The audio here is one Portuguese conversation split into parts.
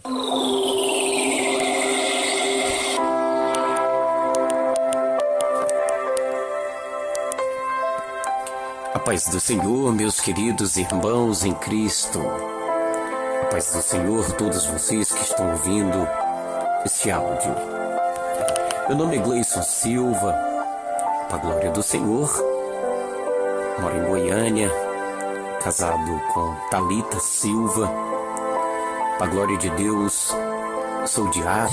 A paz do Senhor, meus queridos irmãos em Cristo. A paz do Senhor, todos vocês que estão ouvindo este áudio. Meu nome é Gleison Silva, para a glória do Senhor. Moro em Goiânia, casado com Thalita Silva. Para a glória de Deus, sou diácono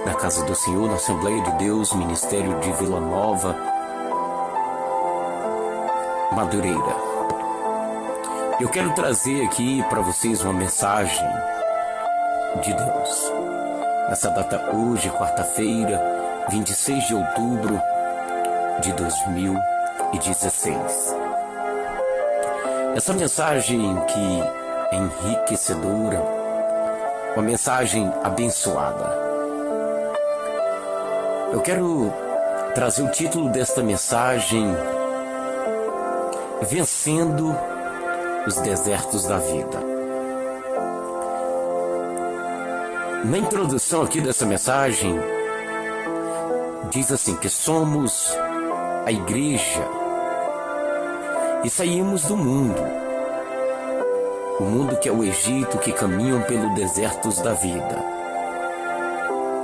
na Casa do Senhor, na Assembleia de Deus, Ministério de Vila Nova, Madureira. Eu quero trazer aqui para vocês uma mensagem de Deus. Nessa data hoje, quarta-feira, 26 de outubro de 2016. Essa mensagem que é enriquecedora, uma mensagem abençoada. Eu quero trazer o título desta mensagem: Vencendo os desertos da vida. Na introdução aqui dessa mensagem, diz assim que somos a igreja e saímos do mundo. O mundo que é o Egito, que caminham pelos desertos da vida.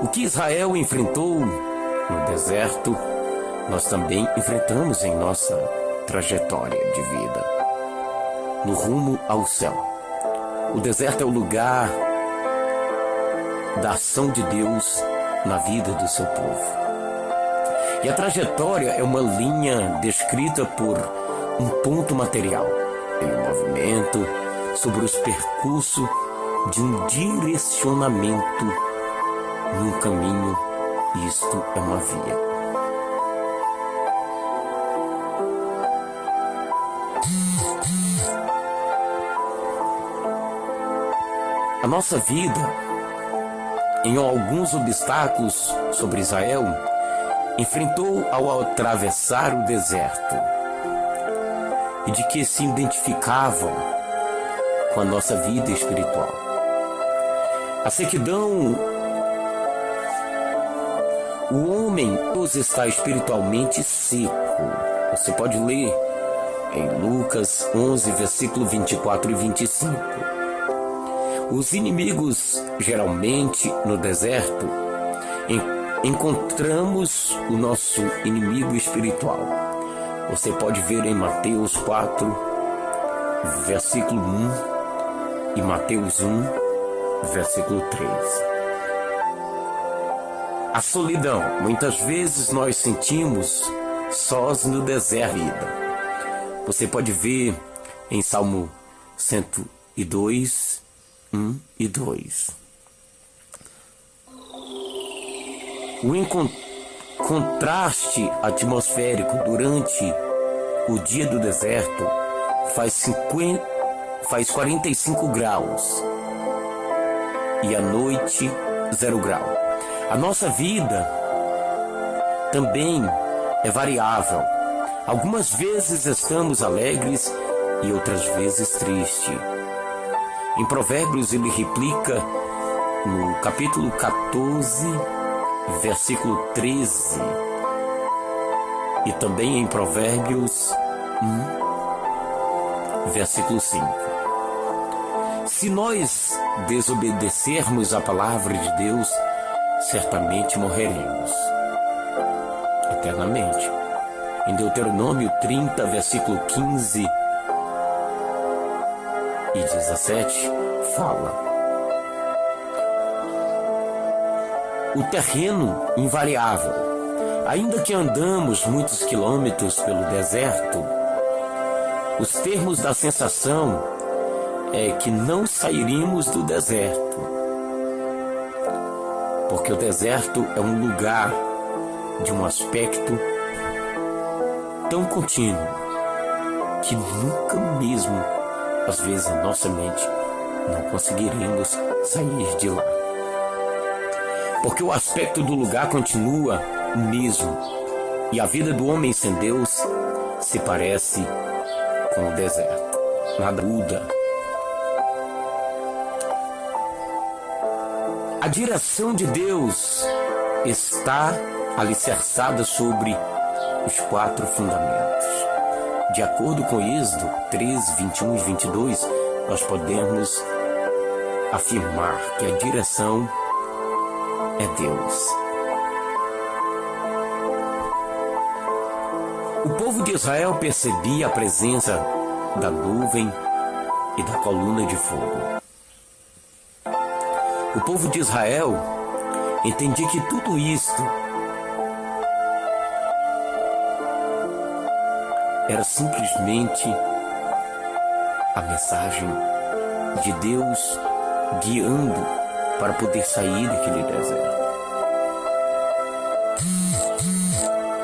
O que Israel enfrentou no deserto, nós também enfrentamos em nossa trajetória de vida, no rumo ao céu. O deserto é o lugar da ação de Deus na vida do seu povo. E a trajetória é uma linha descrita por um ponto material, em um movimento sobre os percursos de um direcionamento num caminho. Isto é uma via. A nossa vida, em alguns obstáculos sobre Israel, enfrentou ao atravessar o deserto, e de que se identificavam com a nossa vida espiritual. A sequidão, o homem está espiritualmente seco. Você pode ler em Lucas 11, versículo 24 e 25. Os inimigos, geralmente no deserto, encontramos o nosso inimigo espiritual. Você pode ver em Mateus 4, versículo 1 e Mateus 1, versículo 3. A solidão. Muitas vezes nós sentimos sós no deserto. Você pode ver em Salmo 102, 1 e 2. O contraste atmosférico durante o dia do deserto faz 45 graus e à noite 0 grau. A nossa vida também é variável. Algumas vezes estamos alegres e outras vezes tristes. Em Provérbios ele replica no capítulo 14, versículo 13, e também em Provérbios 1, versículo 5. Se nós desobedecermos a palavra de Deus, certamente morreremos eternamente. Em Deuteronômio 30, versículo 15 e 17, fala: o terreno invariável. Ainda que andamos muitos quilômetros pelo deserto, os termos da sensação é que não sairíamos do deserto. Porque o deserto é um lugar de um aspecto tão contínuo que nunca mesmo, às vezes, a nossa mente não conseguiremos sair de lá. Porque o aspecto do lugar continua o mesmo, e a vida do homem sem Deus se parece com o deserto. Nada muda. A direção de Deus está alicerçada sobre os 4 fundamentos. De acordo com Êxodo 13, 21 e 22, nós podemos afirmar que a direção é Deus. O povo de Israel percebia a presença da nuvem e da coluna de fogo. O povo de Israel entendia que tudo isto era simplesmente a mensagem de Deus guiando para poder sair daquele deserto.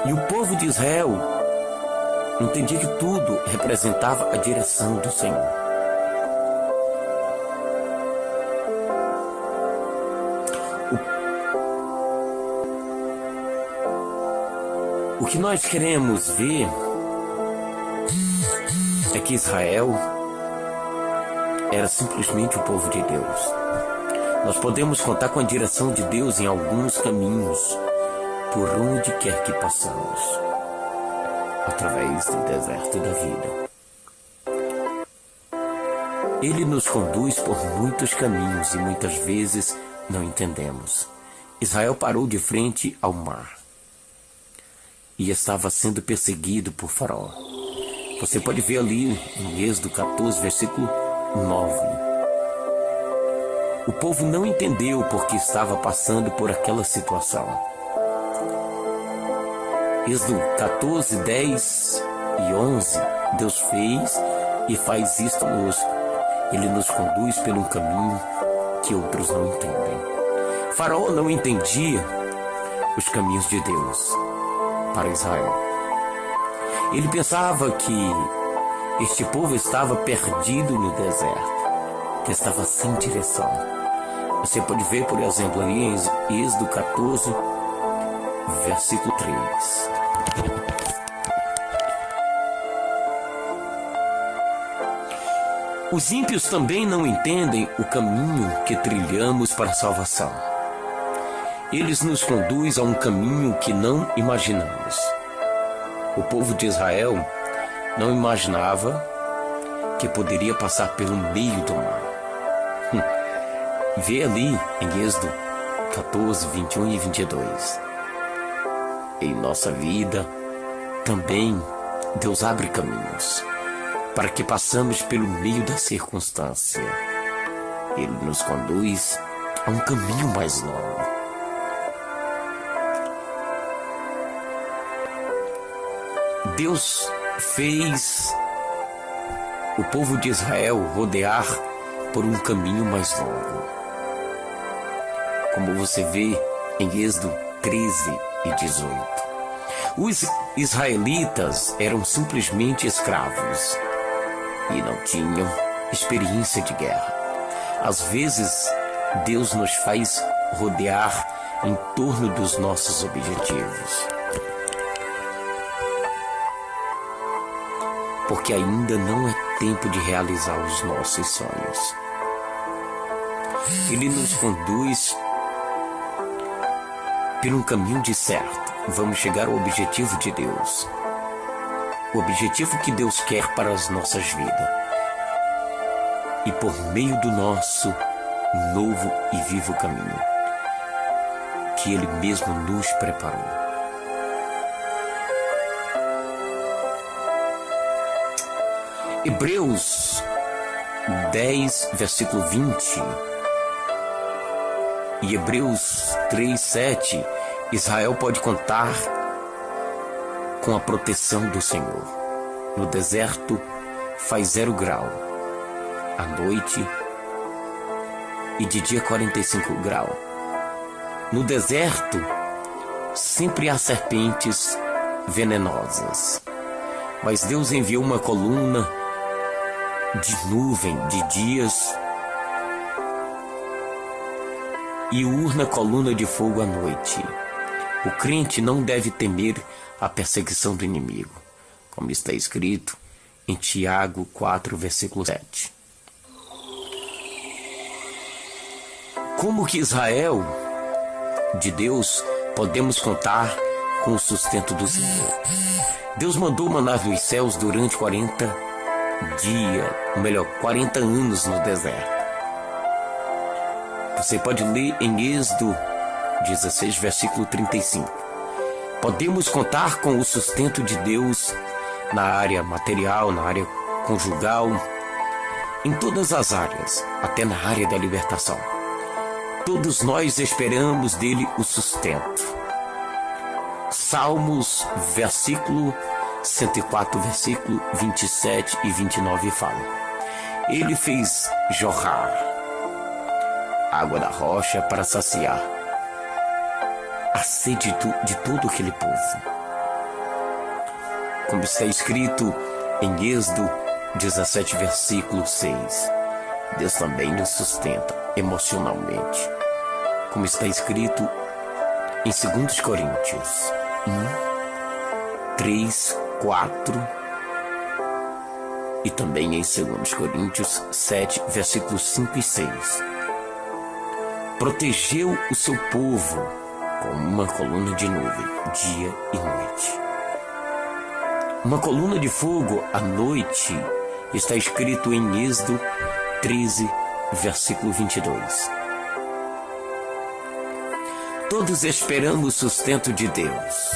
E o povo de Israel entendia que tudo representava a direção do Senhor. O que nós queremos ver é que Israel era simplesmente o povo de Deus. Nós podemos contar com a direção de Deus em alguns caminhos, por onde quer que passamos, através do deserto da vida. Ele nos conduz por muitos caminhos e muitas vezes não entendemos. Israel parou de frente ao mar e estava sendo perseguido por Faraó. Você pode ver ali em Êxodo 14, versículo 9. O povo não entendeu porque estava passando por aquela situação. Êxodo 14, 10 e 11. Deus fez e faz isto conosco. Ele nos conduz por um caminho que outros não entendem. Faraó não entendia os caminhos de Deus para Israel. Ele pensava que este povo estava perdido no deserto, que estava sem direção. Você pode ver, por exemplo, ali em Êxodo 14, versículo 3. Os ímpios também não entendem o caminho que trilhamos para a salvação. Eles nos conduzem a um caminho que não imaginamos. O povo de Israel não imaginava que poderia passar pelo meio do mar. Vê ali em Êxodo 14, 21 e 22. Em nossa vida, também Deus abre caminhos para que passamos pelo meio da circunstância. Ele nos conduz a um caminho mais longo. Deus fez o povo de Israel rodear por um caminho mais longo. Como você vê em Êxodo 13 e 18. Os israelitas eram simplesmente escravos e não tinham experiência de guerra. Às vezes, Deus nos faz rodear em torno dos nossos objetivos, porque ainda não é tempo de realizar os nossos sonhos. Ele nos conduz por um caminho de certo. Vamos chegar ao objetivo de Deus. O objetivo que Deus quer para as nossas vidas. E por meio do nosso novo e vivo caminho, que Ele mesmo nos preparou. Hebreus 10, versículo 20 e Hebreus 3, 7, Israel pode contar com a proteção do Senhor. No deserto faz 0 grau, à noite e de dia 45 graus. No deserto sempre há serpentes venenosas, mas Deus enviou uma coluna de nuvem de dias e urna coluna de fogo à noite. O crente não deve temer a perseguição do inimigo, como está escrito em Tiago 4, versículo 7. Como que Israel de Deus podemos contar com o sustento do Senhor? Deus mandou maná dos céus durante 40 dias, ou melhor, 40 anos no deserto. Você pode ler em Êxodo 16, versículo 35. Podemos contar com o sustento de Deus na área material, na área conjugal, em todas as áreas, até na área da libertação. Todos nós esperamos dele o sustento. Salmos, versículo 104, versículo 27 e 29 fala: Ele fez jorrar água da rocha para saciar a sede de todo aquele povo. Como está escrito em Êxodo 17, versículo 6, Deus também nos sustenta emocionalmente. Como está escrito em 2 Coríntios 1, 3, 4 e também em 2 Coríntios 7, versículos 5 e 6. Protegeu o seu povo com uma coluna de nuvem, dia e noite. Uma coluna de fogo à noite, está escrito em Êxodo 13, versículo 22. Todos esperamos o sustento de Deus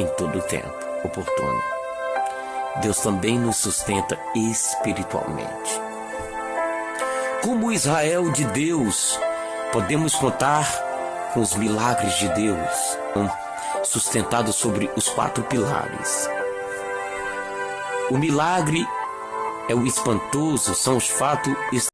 em todo o tempo oportuno. Deus também nos sustenta espiritualmente. Como Israel de Deus, podemos contar com os milagres de Deus, sustentados sobre os 4 pilares. O milagre é o espantoso, são os fatos